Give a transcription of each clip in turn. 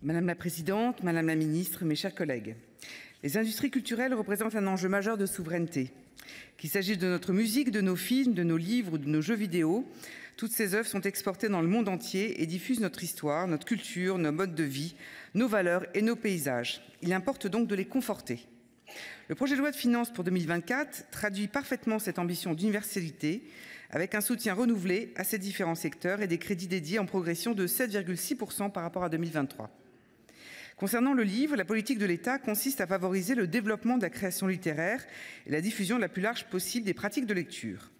Madame la présidente, madame la ministre, mes chers collègues, les industries culturelles représentent un enjeu majeur de souveraineté. Qu'il s'agisse de notre musique, de nos films, de nos livres ou de nos jeux vidéo, toutes ces œuvres sont exportées dans le monde entier et diffusent notre histoire, notre culture, nos modes de vie, nos valeurs et nos paysages. Il importe donc de les conforter. Le projet de loi de finances pour 2024 traduit parfaitement cette ambition d'universalité avec un soutien renouvelé à ces différents secteurs et des crédits dédiés en progression de 7,6% par rapport à 2023. Concernant le livre, la politique de l'État consiste à favoriser le développement de la création littéraire et la diffusion la plus large possible des pratiques de lecture.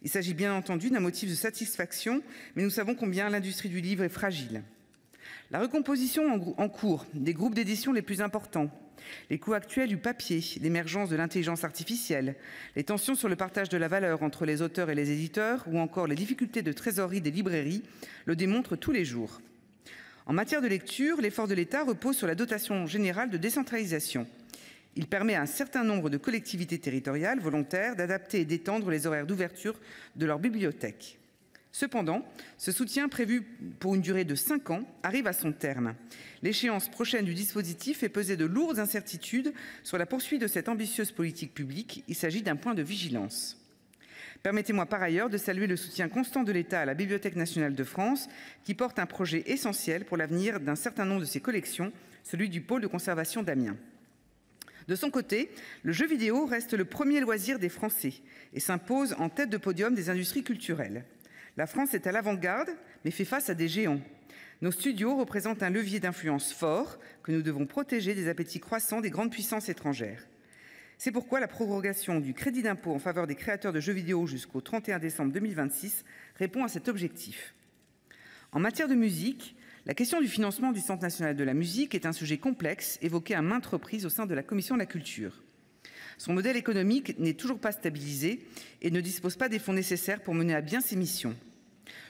Il s'agit bien entendu d'un motif de satisfaction, mais nous savons combien l'industrie du livre est fragile. La recomposition en cours des groupes d'édition les plus importants, les coûts actuels du papier, l'émergence de l'intelligence artificielle, les tensions sur le partage de la valeur entre les auteurs et les éditeurs ou encore les difficultés de trésorerie des librairies le démontrent tous les jours. En matière de lecture, l'effort de l'État repose sur la dotation générale de décentralisation. Il permet à un certain nombre de collectivités territoriales volontaires d'adapter et d'étendre les horaires d'ouverture de leurs bibliothèques. Cependant, ce soutien prévu pour une durée de 5 ans arrive à son terme. L'échéance prochaine du dispositif fait peser de lourdes incertitudes sur la poursuite de cette ambitieuse politique publique. Il s'agit d'un point de vigilance. Permettez-moi par ailleurs de saluer le soutien constant de l'État à la Bibliothèque nationale de France, qui porte un projet essentiel pour l'avenir d'un certain nombre de ses collections, celui du pôle de conservation d'Amiens. De son côté, le jeu vidéo reste le premier loisir des Français et s'impose en tête de podium des industries culturelles. La France est à l'avant-garde, mais fait face à des géants. Nos studios représentent un levier d'influence fort que nous devons protéger des appétits croissants des grandes puissances étrangères. C'est pourquoi la prorogation du crédit d'impôt en faveur des créateurs de jeux vidéo jusqu'au 31 décembre 2026 répond à cet objectif. En matière de musique, la question du financement du Centre national de la musique est un sujet complexe évoqué à maintes reprises au sein de la Commission de la culture. Son modèle économique n'est toujours pas stabilisé et ne dispose pas des fonds nécessaires pour mener à bien ses missions.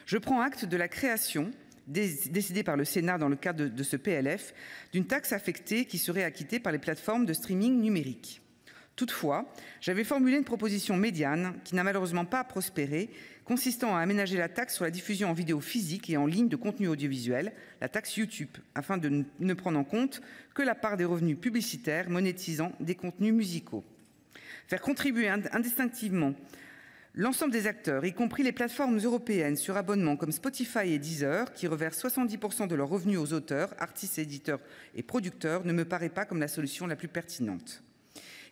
Je prends acte de la création, décidée par le Sénat dans le cadre de ce PLF, d'une taxe affectée qui serait acquittée par les plateformes de streaming numérique. Toutefois, j'avais formulé une proposition médiane qui n'a malheureusement pas prospéré, consistant à aménager la taxe sur la diffusion en vidéo physique et en ligne de contenu audiovisuel, la taxe YouTube, afin de ne prendre en compte que la part des revenus publicitaires monétisant des contenus musicaux. Faire contribuer indistinctement l'ensemble des acteurs, y compris les plateformes européennes sur abonnement comme Spotify et Deezer, qui reversent 70% de leurs revenus aux auteurs, artistes, éditeurs et producteurs, ne me paraît pas comme la solution la plus pertinente.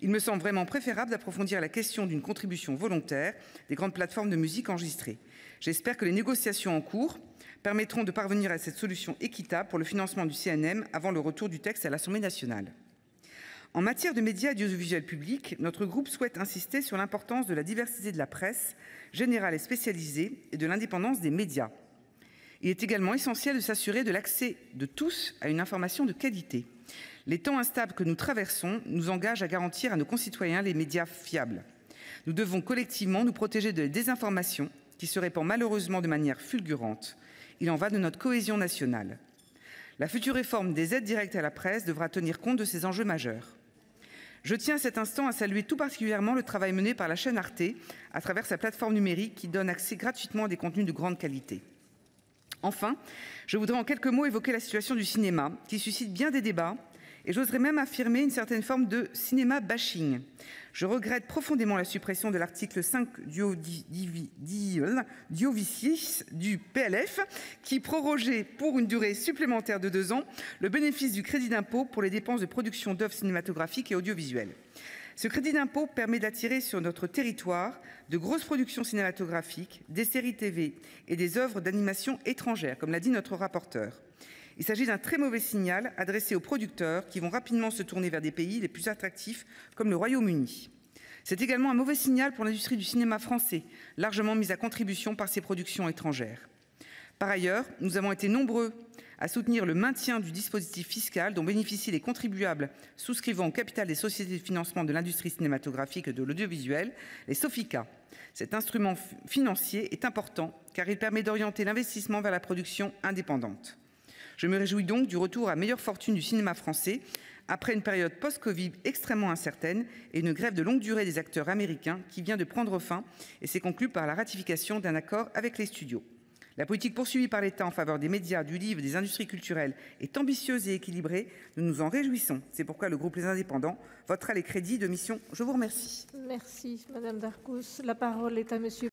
Il me semble vraiment préférable d'approfondir la question d'une contribution volontaire des grandes plateformes de musique enregistrées. J'espère que les négociations en cours permettront de parvenir à cette solution équitable pour le financement du CNM avant le retour du texte à l'Assemblée nationale. En matière de médias audiovisuels publics, notre groupe souhaite insister sur l'importance de la diversité de la presse, générale et spécialisée, et de l'indépendance des médias. Il est également essentiel de s'assurer de l'accès de tous à une information de qualité. Les temps instables que nous traversons nous engagent à garantir à nos concitoyens les médias fiables. Nous devons collectivement nous protéger de la désinformation qui se répand malheureusement de manière fulgurante. Il en va de notre cohésion nationale. La future réforme des aides directes à la presse devra tenir compte de ces enjeux majeurs. Je tiens à cet instant à saluer tout particulièrement le travail mené par la chaîne Arte à travers sa plateforme numérique qui donne accès gratuitement à des contenus de grande qualité. Enfin, je voudrais en quelques mots évoquer la situation du cinéma qui suscite bien des débats et j'oserais même affirmer une certaine forme de cinéma bashing. Je regrette profondément la suppression de l'article 5 Diovicis du PLF qui prorogeait pour une durée supplémentaire de 2 ans le bénéfice du crédit d'impôt pour les dépenses de production d'œuvres cinématographiques et audiovisuelles. Ce crédit d'impôt permet d'attirer sur notre territoire de grosses productions cinématographiques, des séries TV et des œuvres d'animation étrangères, comme l'a dit notre rapporteur. Il s'agit d'un très mauvais signal adressé aux producteurs qui vont rapidement se tourner vers des pays les plus attractifs comme le Royaume-Uni. C'est également un mauvais signal pour l'industrie du cinéma français, largement mise à contribution par ces productions étrangères. Par ailleurs, nous avons été nombreux à soutenir le maintien du dispositif fiscal dont bénéficient les contribuables souscrivant au capital des sociétés de financement de l'industrie cinématographique et de l'audiovisuel, les SOFICA. Cet instrument financier est important car il permet d'orienter l'investissement vers la production indépendante. Je me réjouis donc du retour à meilleure fortune du cinéma français après une période post-Covid extrêmement incertaine et une grève de longue durée des acteurs américains qui vient de prendre fin et s'est conclue par la ratification d'un accord avec les studios. La politique poursuivie par l'État en faveur des médias, du livre et des industries culturelles est ambitieuse et équilibrée. Nous nous en réjouissons. C'est pourquoi le groupe Les Indépendants votera les crédits de mission. Je vous remercie. Merci, Madame Darcos. La parole est à Monsieur